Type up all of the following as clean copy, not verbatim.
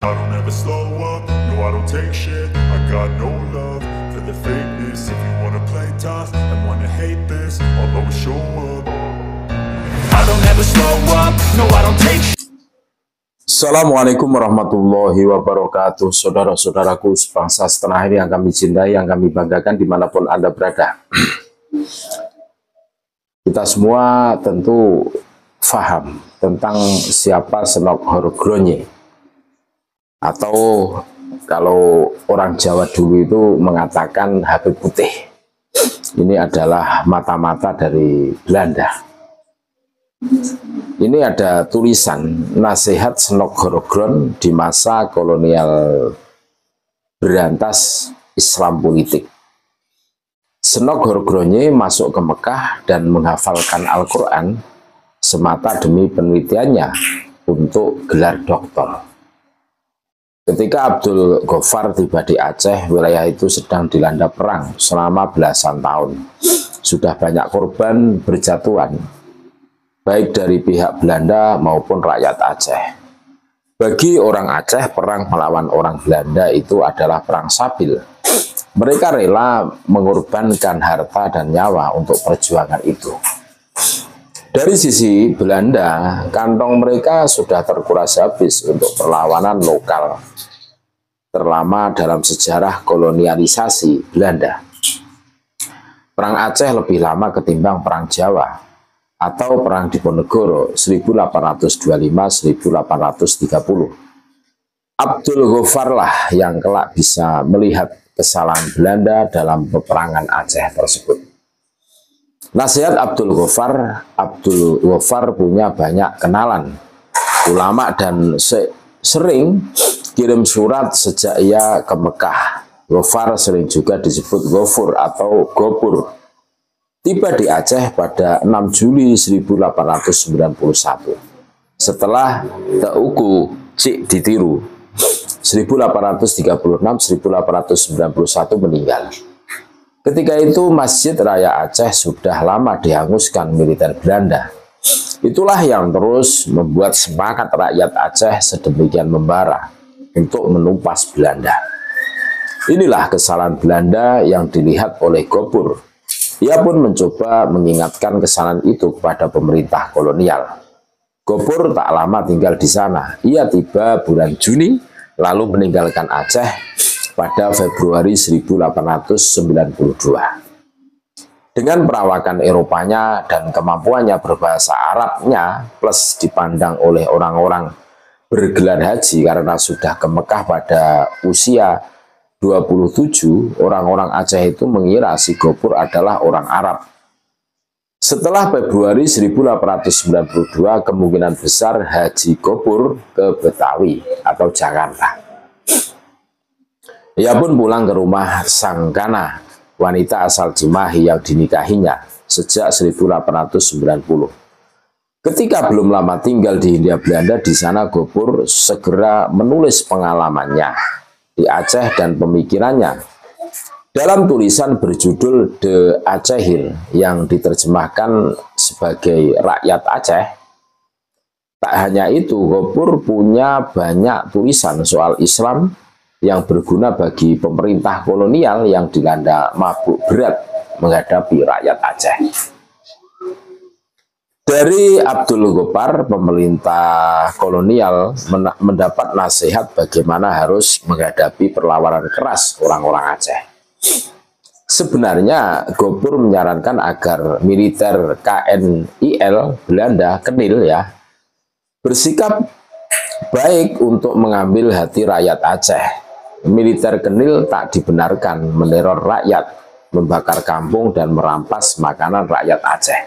I don't ever slow up, no I don't take shit. I got no love for the fakeness. If you wanna play tough and wanna hate this, I'll always show up. I don't ever slow up, no I don't take shit. Assalamualaikum warahmatullahi wabarakatuh. Saudara-saudaraku sebangsa setanah air yang kami cintai, yang kami banggakan dimanapun Anda berada. Kita semua tentu faham tentang siapa Senok Horogronye, atau kalau orang Jawa dulu itu mengatakan HP putih. Ini adalah mata-mata dari Belanda. Ini ada tulisan nasihat Senok Horogron di masa kolonial berantas Islam politik. Senok Horogronye masuk ke Mekah dan menghafalkan Al-Quran semata demi penelitiannya untuk gelar doktor. Ketika Abdul Ghaffar tiba di Aceh, wilayah itu sedang dilanda perang selama belasan tahun. Sudah banyak korban berjatuhan, baik dari pihak Belanda maupun rakyat Aceh. Bagi orang Aceh, perang melawan orang Belanda itu adalah perang sabil. Mereka rela mengorbankan harta dan nyawa untuk perjuangan itu. Dari sisi Belanda, kantong mereka sudah terkuras habis untuk perlawanan lokal terlama dalam sejarah kolonialisasi Belanda. Perang Aceh lebih lama ketimbang Perang Jawa atau Perang Diponegoro 1825-1830. Abdul Ghaffar lah yang kelak bisa melihat kesalahan Belanda dalam peperangan Aceh tersebut. Nasihat Abdul Ghaffar punya banyak kenalan ulama dan sering kirim surat sejak ia ke Mekah. Ghaffar sering juga disebut Ghafur atau Gopur. Tiba di Aceh pada 6 Juli 1891. Setelah Teuku Cik ditiru, 1836-1891 meninggal. Ketika itu Masjid Raya Aceh sudah lama dihanguskan militer Belanda. Itulah yang terus membuat semangat rakyat Aceh sedemikian membara untuk menumpas Belanda. Inilah kesalahan Belanda yang dilihat oleh Gopur. Ia pun mencoba mengingatkan kesalahan itu kepada pemerintah kolonial. Gopur tak lama tinggal di sana. Ia tiba bulan Juni lalu meninggalkan Aceh pada Februari 1892. Dengan perawakan Eropanya dan kemampuannya berbahasa Arabnya, plus dipandang oleh orang-orang bergelar haji karena sudah ke Mekah pada usia 27, orang-orang Aceh itu mengira si Gopur adalah orang Arab. Setelah Februari 1892, kemungkinan besar Haji Gopur ke Betawi atau Jakarta. Ia pun pulang ke rumah Sangkana, wanita asal Cimahi yang dinikahinya sejak 1890. Ketika belum lama tinggal di Hindia Belanda, di sana Gopur segera menulis pengalamannya di Aceh dan pemikirannya dalam tulisan berjudul The Acehir yang diterjemahkan sebagai Rakyat Aceh. Tak hanya itu, Gopur punya banyak tulisan soal Islam yang berguna bagi pemerintah kolonial yang dilanda mabuk berat menghadapi rakyat Aceh. Dari Abdul Ghaffar, pemerintah kolonial mendapat nasihat bagaimana harus menghadapi perlawanan keras orang-orang Aceh. Sebenarnya Gopur menyarankan agar militer KNIL Belanda, Kenil ya, bersikap baik untuk mengambil hati rakyat Aceh. Militer Kenil tak dibenarkan meneror rakyat, membakar kampung dan merampas makanan rakyat Aceh.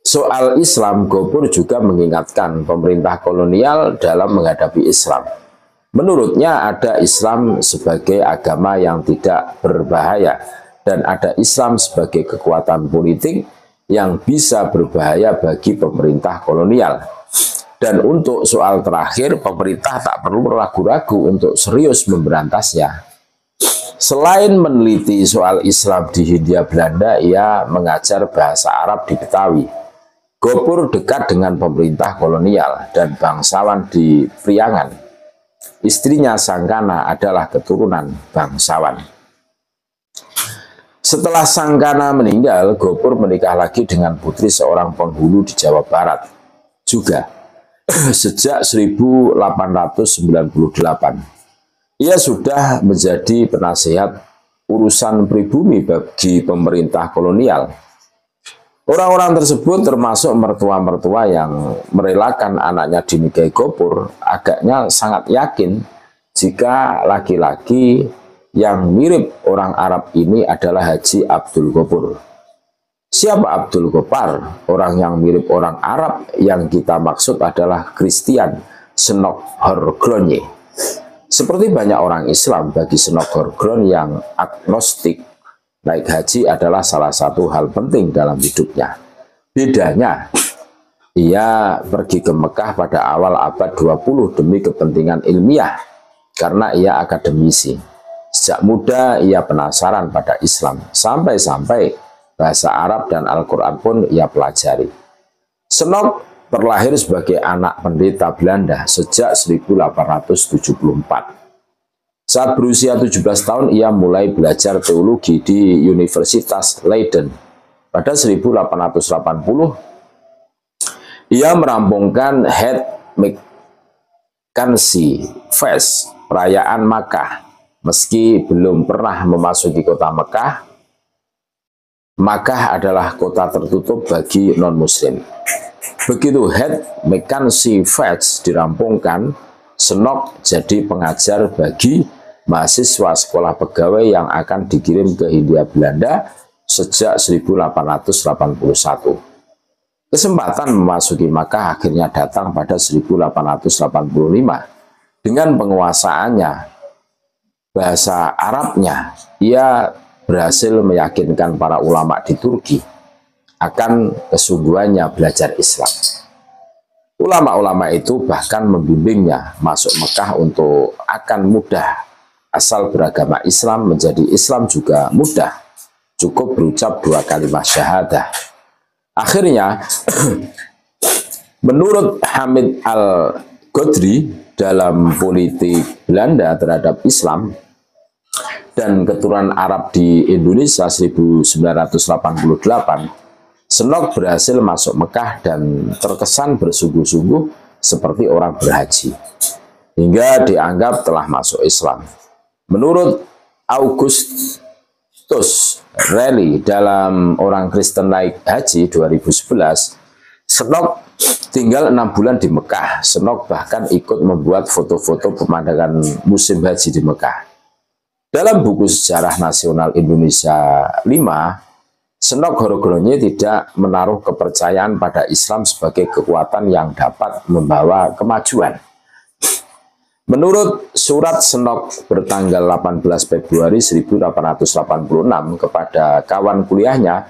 Soal Islam, Gopur juga mengingatkan pemerintah kolonial dalam menghadapi Islam. Menurutnya ada Islam sebagai agama yang tidak berbahaya dan ada Islam sebagai kekuatan politik yang bisa berbahaya bagi pemerintah kolonial. Dan untuk soal terakhir, pemerintah tak perlu ragu-ragu untuk serius memberantasnya. Selain meneliti soal Islam di Hindia Belanda, ia mengajar bahasa Arab di Betawi. Gopur dekat dengan pemerintah kolonial dan bangsawan di Priangan. Istrinya Sangkana adalah keturunan bangsawan. Setelah Sangkana meninggal, Gopur menikah lagi dengan putri seorang penghulu di Jawa Barat. Juga sejak 1898, ia sudah menjadi penasihat urusan pribumi bagi pemerintah kolonial. Orang-orang tersebut termasuk mertua-mertua yang merelakan anaknya dinikahi Gopur, agaknya sangat yakin jika laki-laki yang mirip orang Arab ini adalah Haji Abdul Gopur. Siapa Abdul Gopar? Orang yang mirip orang Arab yang kita maksud adalah Christian Senok Horgronje. Seperti banyak orang Islam, bagi Senok Horgron yang agnostik, naik haji adalah salah satu hal penting dalam hidupnya. Bedanya, ia pergi ke Mekah pada awal abad 20 demi kepentingan ilmiah, karena ia akademisi. Sejak muda ia penasaran pada Islam, sampai-sampai bahasa Arab dan Al-Quran pun ia pelajari. Senok terlahir sebagai anak pendeta Belanda sejak 1874. Saat berusia 17 tahun, ia mulai belajar teologi di Universitas Leiden. Pada 1880, ia merampungkan Het Mekkansie Feest, perayaan Makkah. Meski belum pernah memasuki kota Mekah, Makkah adalah kota tertutup bagi non-muslim. Begitu Het Mekkansie Feest dirampungkan, Senok jadi pengajar bagi mahasiswa sekolah pegawai yang akan dikirim ke Hindia Belanda sejak 1881. Kesempatan memasuki Makkah akhirnya datang pada 1885. Dengan penguasaannya bahasa Arabnya, ia berhasil meyakinkan para ulama di Turki akan kesungguhannya belajar Islam. Ulama-ulama itu bahkan membimbingnya masuk Mekah untuk akan mudah. Asal beragama Islam menjadi Islam juga mudah. Cukup berucap 2 kalimat syahadah. Akhirnya, menurut Hamid Al-Godri dalam politik Belanda terhadap Islam dan keturunan Arab di Indonesia 1988, Senok berhasil masuk Mekah dan terkesan bersungguh-sungguh seperti orang berhaji, hingga dianggap telah masuk Islam. Menurut Augustus Rally dalam Orang Kristen Naik Haji 2011, Senok tinggal 6 bulan di Mekah. Senok bahkan ikut membuat foto-foto pemandangan musim haji di Mekah. Dalam buku Sejarah Nasional Indonesia 5, Senok Horgronje tidak menaruh kepercayaan pada Islam sebagai kekuatan yang dapat membawa kemajuan. Menurut surat Senok bertanggal 18 Februari 1886 kepada kawan kuliahnya,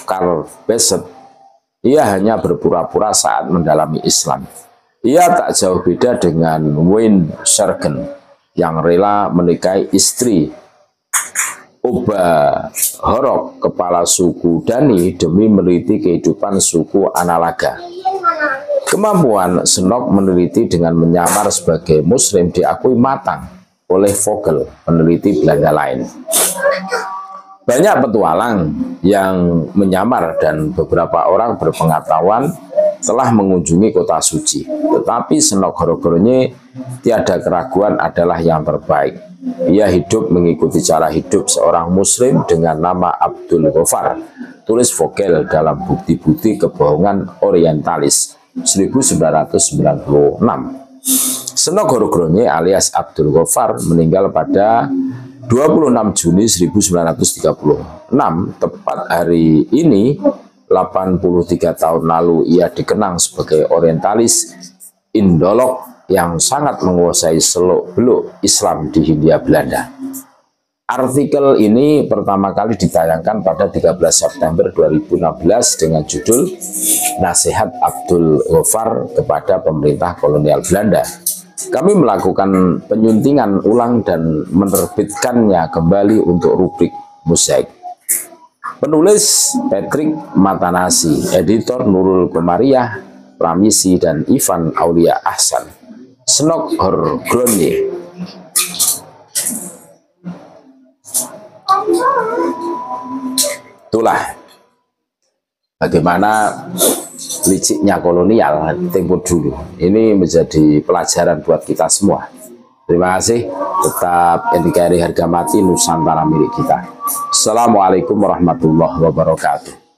Karl Besset, ia hanya berpura-pura saat mendalami Islam. Ia tak jauh beda dengan Wayne Sargent yang rela menikahi istri Oba Horok, kepala suku Dani, demi meneliti kehidupan suku Analaga. Kemampuan Senok meneliti dengan menyamar sebagai Muslim diakui matang oleh Vogel, peneliti Belanda lain. Banyak petualang yang menyamar dan beberapa orang berpengetahuan telah mengunjungi kota suci. Tetapi Senok Horgronje tiada keraguan adalah yang terbaik. Ia hidup mengikuti cara hidup seorang Muslim dengan nama Abdul Gopar, tulis Vogel dalam Bukti-bukti Kebohongan Orientalis 1996. Senok Horgronje alias Abdul Gopar meninggal pada 26 Juni 1936. Tepat hari ini 83 tahun lalu ia dikenang sebagai orientalis Indolog yang sangat menguasai seluk-beluk Islam di Hindia Belanda. Artikel ini pertama kali ditayangkan pada 13 September 2016 dengan judul Nasihat Abdul Gopar kepada Pemerintah Kolonial Belanda. Kami melakukan penyuntingan ulang dan menerbitkannya kembali untuk rubrik Mosaik. Penulis Patrick Matanasi, editor Nurul Komariah, Pramisi, dan Ivan Aulia Ahsan. Snokgorgroni. Itulah bagaimana liciknya kolonial tempo dulu. Ini menjadi pelajaran buat kita semua. Terima kasih. Tetap NKRI harga mati, Nusantara milik kita. Assalamualaikum warahmatullahi wabarakatuh.